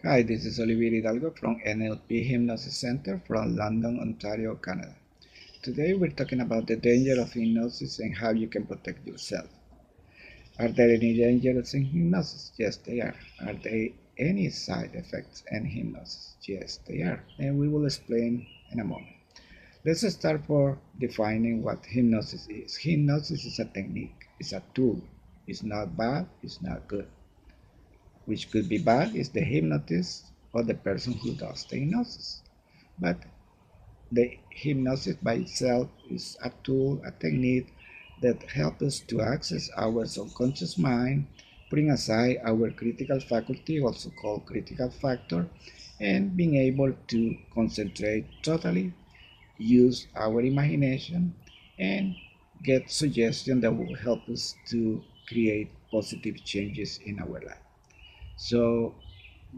Hi, this is Olivier Hidalgo from NLP Hypnosis Centre from London, Ontario, Canada. Today we're talking about the danger of hypnosis and how you can protect yourself. Are there any dangers in hypnosis? Yes, they are. Are there any side effects in hypnosis? Yes, they are. And we will explain in a moment. Let's start for defining what hypnosis is. Hypnosis is a technique, it's a tool. It's not bad, it's not good. Which could be bad is the hypnotist or the person who does the hypnosis. But the hypnosis by itself is a tool, a technique that helps us to access our subconscious mind, putting aside our critical faculty, also called critical factor, and being able to concentrate totally, use our imagination, and get suggestions that will help us to create positive changes in our life. So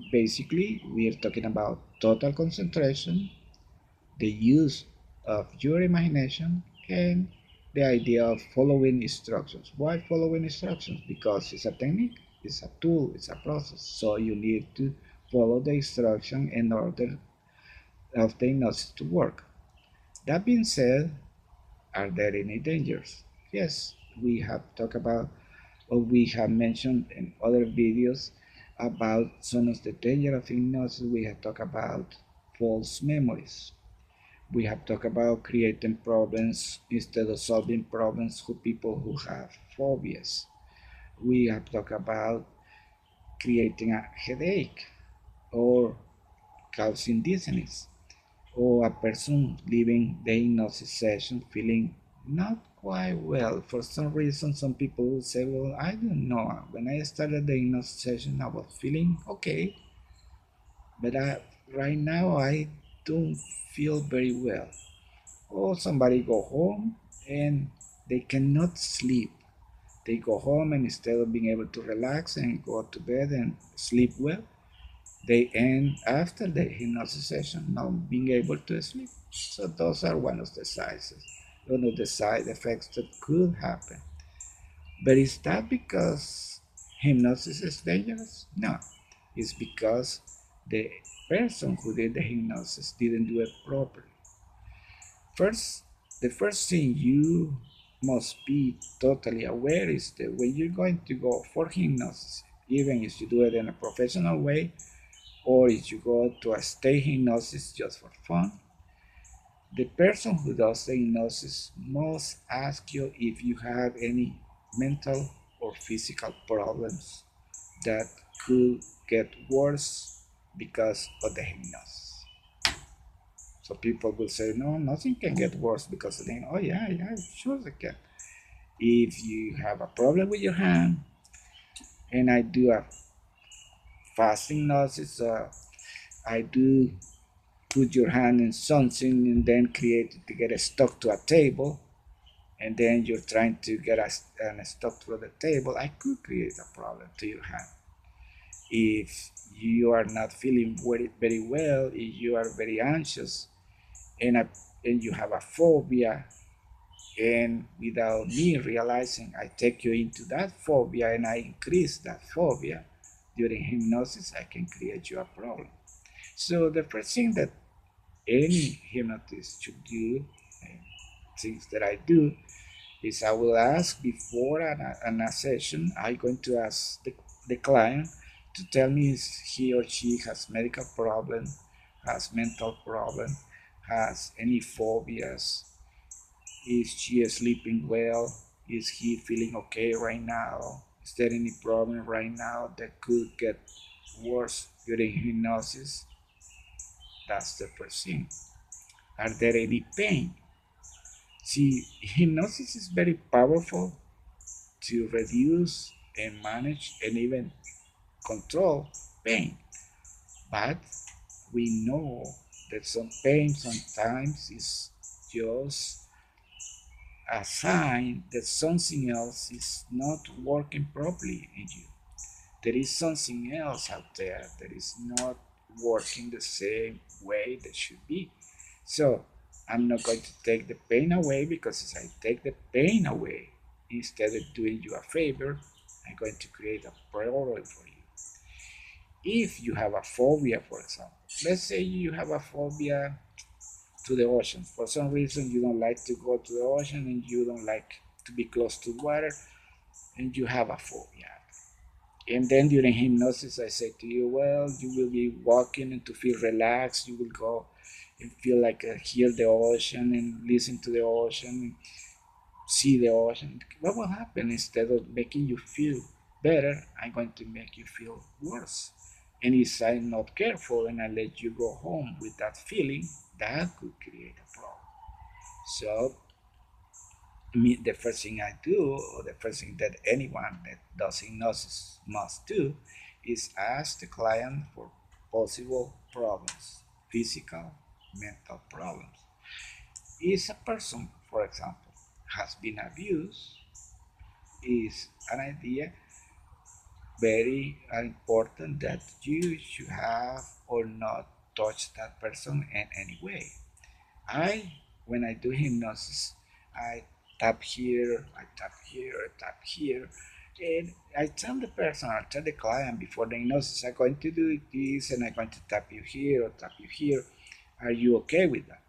basically, we are talking about total concentration, the use of your imagination, and the idea of following instructions. Why following instructions? Because it's a technique, it's a tool, it's a process. So you need to follow the instruction in order of the hypnosis to work. That being said, are there any dangers? Yes, we have talked about, or we have mentioned in other videos about some of the danger of hypnosis. We have talked about false memories. We have talked about creating problems instead of solving problems for people who have phobias. We have talked about creating a headache or causing dizziness, or a person leaving the hypnosis session feeling not quite well. For some reason, some people will say, well, I don't know. When I started the hypnosis session, I was feeling okay, but right now I don't feel very well. Or somebody go home and they cannot sleep. They go home and instead of being able to relax and go to bed and sleep well, they end after the hypnosis session not being able to sleep. So those are one of the side effects that could happen. But is that because hypnosis is dangerous? No. It's because the person who did the hypnosis didn't do it properly. First, the first thing you must be totally aware is that when you're going to go for hypnosis, even if you do it in a professional way, or if you go to a state hypnosis just for fun, the person who does the hypnosis must ask you if you have any mental or physical problems that could get worse because of the hypnosis. So people will say, no, nothing can get worse because of the hypnosis. Oh yeah, sure they can. If you have a problem with your hand, and I do a fast hypnosis, I do put your hand in something and then create it to get it stuck to a table, and then you're trying to get a stuck to the table, I could create a problem to your hand. If you are not feeling very well, if you are very anxious, and you have a phobia, and without me realizing, I take you into that phobia and I increase that phobia during hypnosis, I can create you a problem. So the first thing that any hypnotist should do, and things that I do, is I will ask before a session, I'm going to ask the client to tell me if he or she has medical problem, has mental problem, has any phobias, is she sleeping well, is he feeling okay right now, is there any problem right now that could get worse during hypnosis. That's the first thing. Are there any pain? See, hypnosis is very powerful to reduce and manage and even control pain. But we know that some pain sometimes is just a sign that something else is not working properly in you. There is something else out there that is not working the same way that should be. So I'm not going to take the pain away, because if I take the pain away, instead of doing you a favor, I'm going to create a problem for you. If you have a phobia, for example, let's say you have a phobia to the ocean. For some reason, you don't like to go to the ocean and you don't like to be close to water, and you have a phobia. And then during hypnosis, I say to you, well, you will be walking and to feel relaxed. You will go and feel like hear the ocean and listen to the ocean and see the ocean. What will happen instead of making you feel better? I'm going to make you feel worse. And if I'm not careful and I let you go home with that feeling, that could create a problem. So the first thing I do, or the first thing that anyone that does hypnosis must do, is ask the client for possible problems, physical, mental problems. If a person, for example, has been abused, is an idea very important that you should have or not touch that person in any way. I, when I do hypnosis, I tap here, I tap here, I tap here, and I tell the person, I tell the client before the hypnosis, I'm going to do this, and I'm going to tap you here or tap you here. Are you okay with that?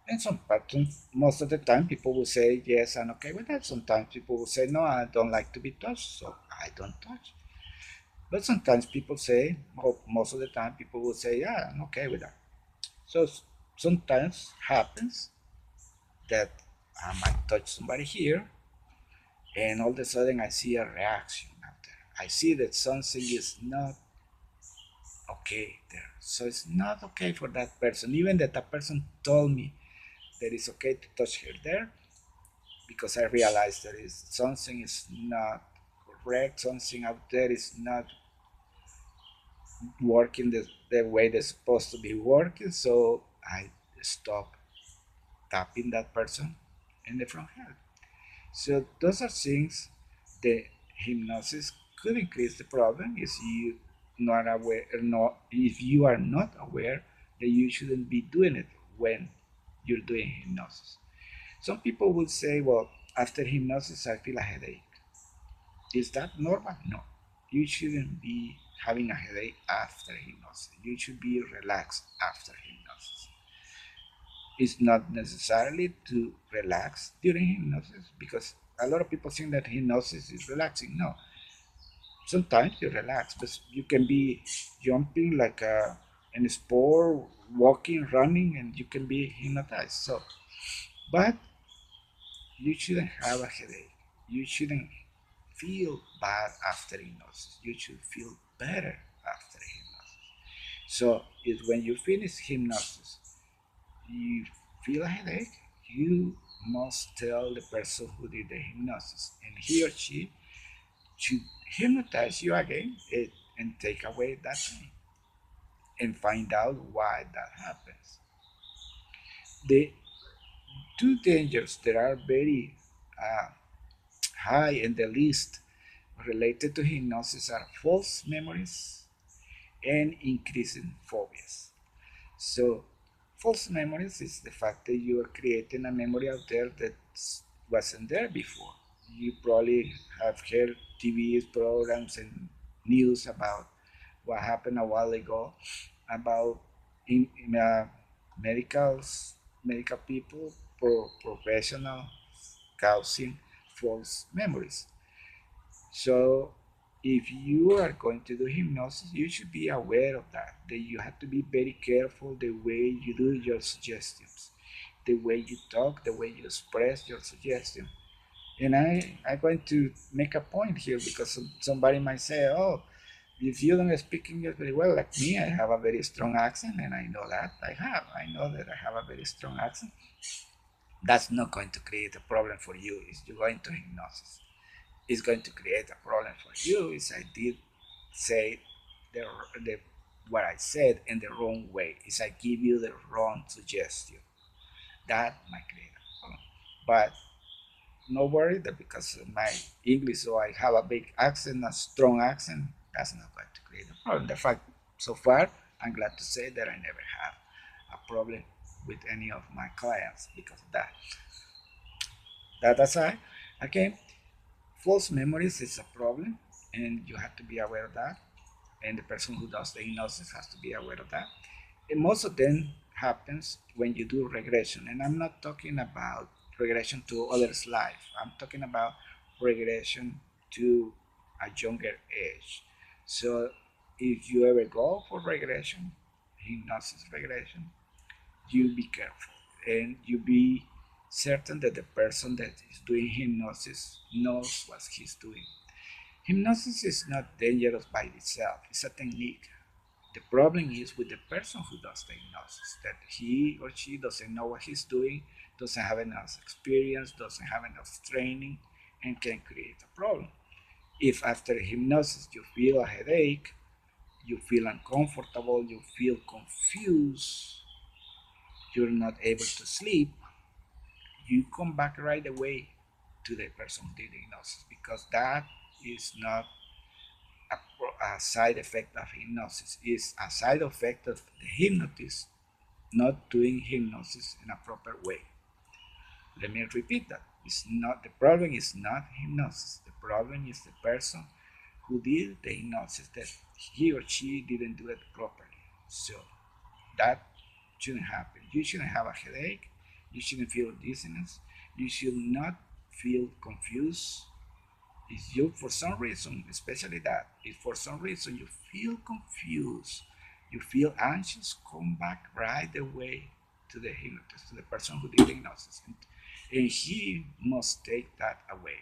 And some patterns, most of the time, people will say, yes, I'm okay with that. Sometimes people will say, no, I don't like to be touched, so I don't touch. But sometimes people say, or most of the time, people will say, yeah, I'm okay with that. So sometimes happens that I might touch somebody here, and all of a sudden I see a reaction out there. I see that something is not okay there. So it's not okay for that person, even that that person told me that it's okay to touch her there, because I realized that is something is not correct, something out there is not working the way they're supposed to be working. So I stop tapping that person in the front head. So those are things the hypnosis could increase the problem if you not aware, not if you are not aware that you shouldn't be doing it when you're doing hypnosis. Some people would say, well, after hypnosis I feel a headache. Is that normal? No. You shouldn't be having a headache after hypnosis. You should be relaxed after hypnosis. It's not necessarily to relax during hypnosis, because a lot of people think that hypnosis is relaxing. No, sometimes you relax, but you can be jumping like in a sport, walking, running, and you can be hypnotized. So, but you shouldn't have a headache. You shouldn't feel bad after hypnosis. You should feel better after hypnosis. So, if when you finish hypnosis, you feel a headache, you must tell the person who did the hypnosis, and he or she should hypnotize you again and take away that pain and find out why that happens. The two dangers that are very uh, high in the list related to hypnosis are false memories and increasing phobias. So, false memories is the fact that you are creating a memory out there that wasn't there before. You probably have heard TV programs and news about what happened a while ago about in medical people, professional causing false memories. So if you are going to do hypnosis, you should be aware of that. That you have to be very careful the way you do your suggestions, the way you talk, the way you express your suggestion. And I'm going to make a point here, because somebody might say, oh, if you don't speak English very well, like me, I have a very strong accent, and I know that I have. I know that I have a very strong accent. That's not going to create a problem for you if you're going to hypnosis. It's going to create a problem for you is I did say the, the what I said in the wrong way. Is I give you the wrong suggestion. That might create a problem. But no worry that because of my English, so I have a big accent, a strong accent, that's not going to create a problem. The fact, so far, I'm glad to say that I never have a problem with any of my clients because of that. That aside, again, false memories is a problem, and you have to be aware of that. and the person who does the hypnosis has to be aware of that. And most of them happens when you do regression, and I'm not talking about regression to others' life. I'm talking about regression to a younger age. So if you ever go for regression, hypnosis regression, you be careful and you be certain that the person that is doing hypnosis knows what he's doing. Hypnosis is not dangerous by itself, it's a technique. The problem is with the person who does the hypnosis, that he or she doesn't know what he's doing, doesn't have enough experience, doesn't have enough training, and can create a problem. If after hypnosis you feel a headache, you feel uncomfortable, you feel confused, you're not able to sleep, you come back right away to the person who did the hypnosis, because that is not a side effect of hypnosis. It's a side effect of the hypnotist not doing hypnosis in a proper way. Let me repeat that. It's not the problem is not hypnosis. The problem is the person who did the hypnosis, that he or she didn't do it properly. So that shouldn't happen. You shouldn't have a headache. You shouldn't feel dizziness. You should not feel confused. If you, for some reason, especially that, if for some reason you feel confused, you feel anxious, come back right away to the hypnotist, to the person who did the hypnosis, and he must take that away.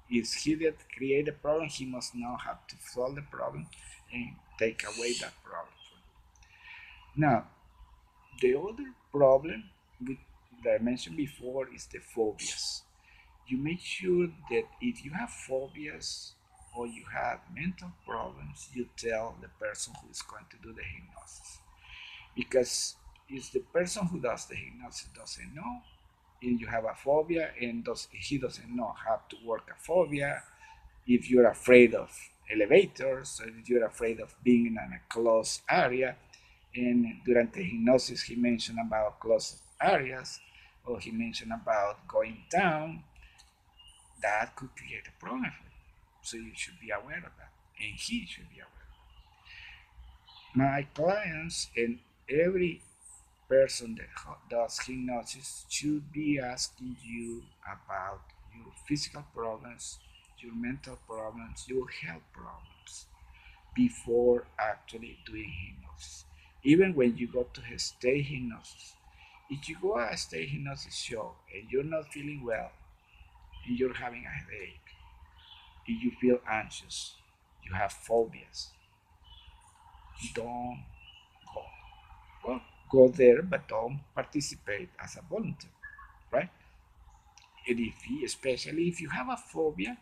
If he did create a problem, he must know how to solve the problem and take away that problem. Now, the other problem that I mentioned before is the phobias. You make sure that if you have phobias or you have mental problems, you tell the person who is going to do the hypnosis. Because if the person who does the hypnosis doesn't know, and you have a phobia and he doesn't know how to work a phobia, if you're afraid of elevators, or if you're afraid of being in a closed area, and during the hypnosis he mentioned about closed areas, or he mentioned about going down, that could create a problem for you. So you should be aware of that, and he should be aware. My clients and every person that does hypnosis should be asking you about your physical problems, your mental problems, your health problems before actually doing hypnosis. Even when you go to a state hypnosis, if you go a state hypnosis show and you're not feeling well, and you're having a headache, if you feel anxious, you have phobias, don't go. Well, go there, but don't participate as a volunteer, right? And especially if you have a phobia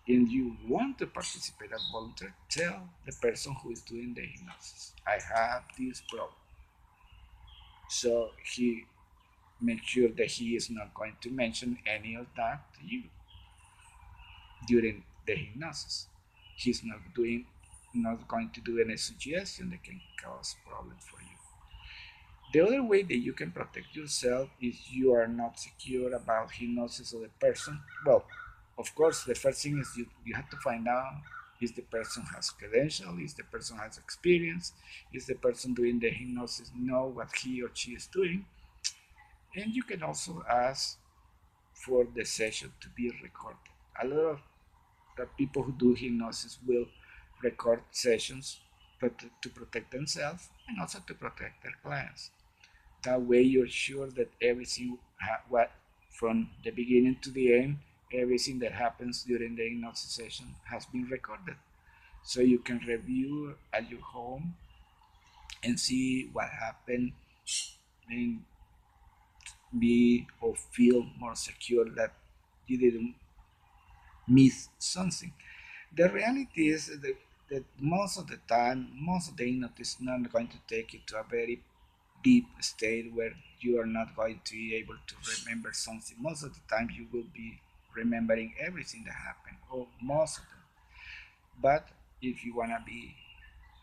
and you want to participate as a volunteer, tell the person who is doing the hypnosis, I have this problem. So he makes sure that he is not going to mention any of that to you during the hypnosis. He's not going to do any suggestion that can cause problems for you. The other way that you can protect yourself if you are not secure about hypnosis of the person, well, of course, the first thing is you have to find out is the person has credential, is the person has experience, is the person doing the hypnosis know what he or she is doing, and you can also ask for the session to be recorded. A lot of the people who do hypnosis will record sessions to protect themselves and also to protect their clients. That way, you're sure that everything, what from the beginning to the end, everything that happens during the hypnosis session has been recorded. So you can review at your home and see what happened and be or feel more secure that you didn't miss something. The reality is that most of the time, most of the hypnotist is not going to take you to a very deep state where you are not going to be able to remember something. Most of the time, you will be remembering everything that happened, or most of them. But if you want to be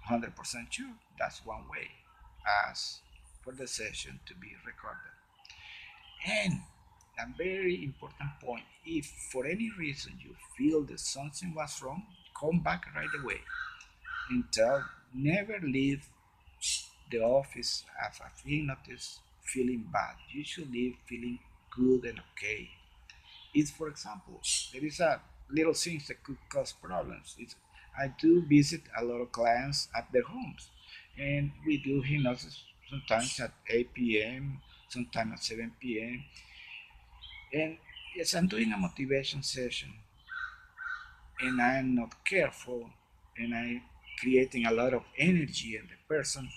100% sure, that's one way. Ask for the session to be recorded. And a very important point, if for any reason you feel that something was wrong, come back right away. until never leave the office as a hypnotist feeling bad. You should leave feeling good and okay. It's, for example, there is a little things that could cause problems. I do visit a lot of clients at their homes, and we do hypnosis sometimes at 8 p.m., sometimes at 7 p.m. And yes, I'm doing a motivation session, and I'm not careful, and I'm creating a lot of energy in the person,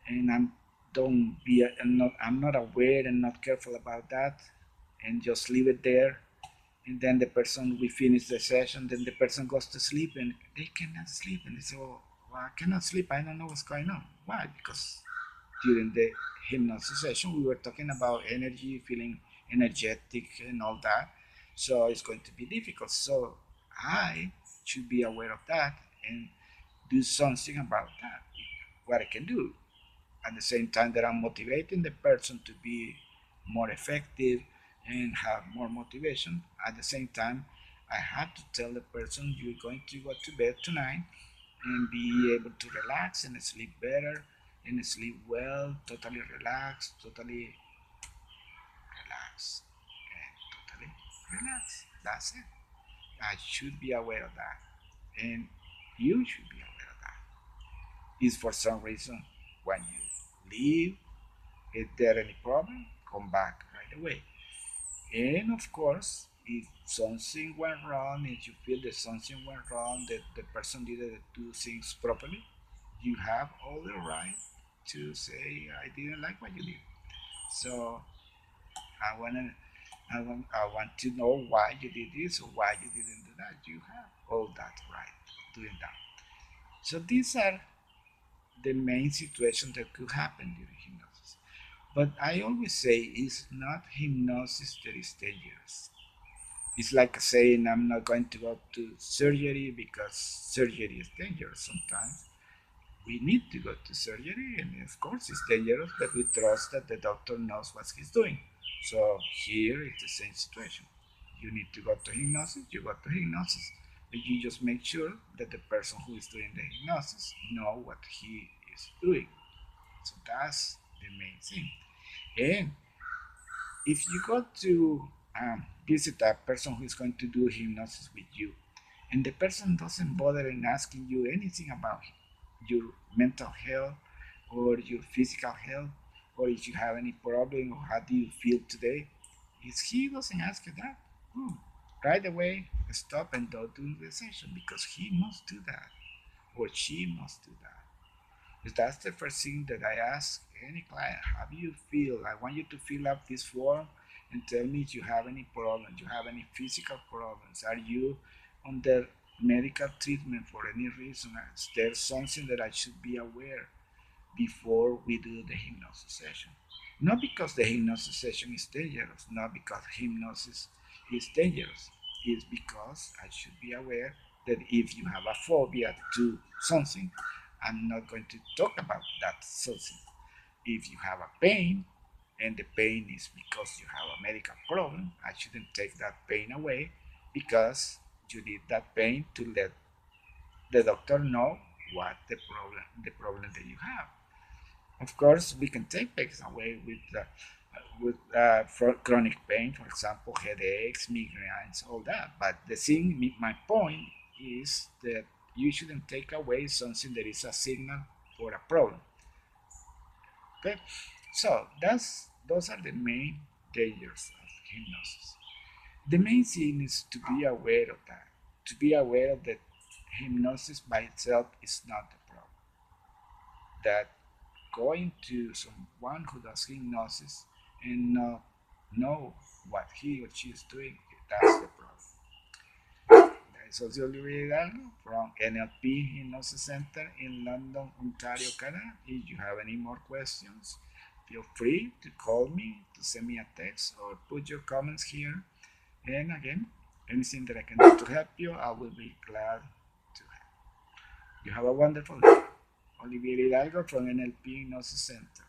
and I'm not aware and not careful about that, and just leave it there. And then the person, we finish the session, then the person goes to sleep and they cannot sleep, and they say, oh, well, I cannot sleep, I don't know what's going on. Why? Because during the hypnosis session we were talking about energy, feeling energetic and all that, so it's going to be difficult. So I should be aware of that and do something about that, what I can do at the same time that I'm motivating the person to be more effective and have more motivation. At the same time, I have to tell the person you're going to go to bed tonight and be able to relax and sleep better and sleep well, totally relaxed, totally relaxed, and totally relaxed. That's it. I should be aware of that, and you should be aware of that. If for some reason when you leave, is there any problem? Come back right away. And of course, if something went wrong, if you feel that something went wrong, that the person didn't do things properly, you have all the right to say, I didn't like what you did. So I want to know why you did this or why you didn't do that. You have all that right doing that. So these are the main situations that could happen during hypnosis. But I always say it's not hypnosis that is dangerous. It's like saying I'm not going to go to surgery because surgery is dangerous sometimes. We need to go to surgery, and of course it's dangerous, but we trust that the doctor knows what he's doing. So here it's the same situation. You need to go to hypnosis, you go to hypnosis, but you just make sure that the person who is doing the hypnosis know what he is doing. So that's the main thing. And if you go to visit a person who is going to do hypnosis with you, and the person doesn't bother in asking you anything about your mental health or your physical health, or if you have any problem or how do you feel today, if he doesn't ask you that, right away stop and don't do the session, because he must do that or she must do that. That's the first thing that I ask any client. How do you feel? I want you to fill up this form and tell me if you have any problems, you have any physical problems. Are you under medical treatment for any reason? Is there something that I should be aware before we do the hypnosis session? Not because the hypnosis session is dangerous, not because hypnosis is dangerous. It's because I should be aware that if you have a phobia to something, I'm not going to talk about that something. If you have a pain and the pain is because you have a medical problem, I shouldn't take that pain away because you need that pain to let the doctor know what the problem that you have. Of course, we can take pains away for chronic pain, for example, headaches, migraines, all that. But my point is that you shouldn't take away something that is a signal for a problem. Okay, so those are the main dangers of hypnosis. The main thing is to be aware of that. To be aware that hypnosis by itself is not the problem. That going to someone who does hypnosis and not know what he or she is doing, that's the problem. That is Olivier Hidalgo from NLP Hypnosis Centre in London, Ontario, Canada. If you have any more questions, feel free to call me, to send me a text, or put your comments here. And again, anything that I can do to help you, I will be glad to help. You have a wonderful day. Olivier Hidalgo from NLP Hypnosis Centre.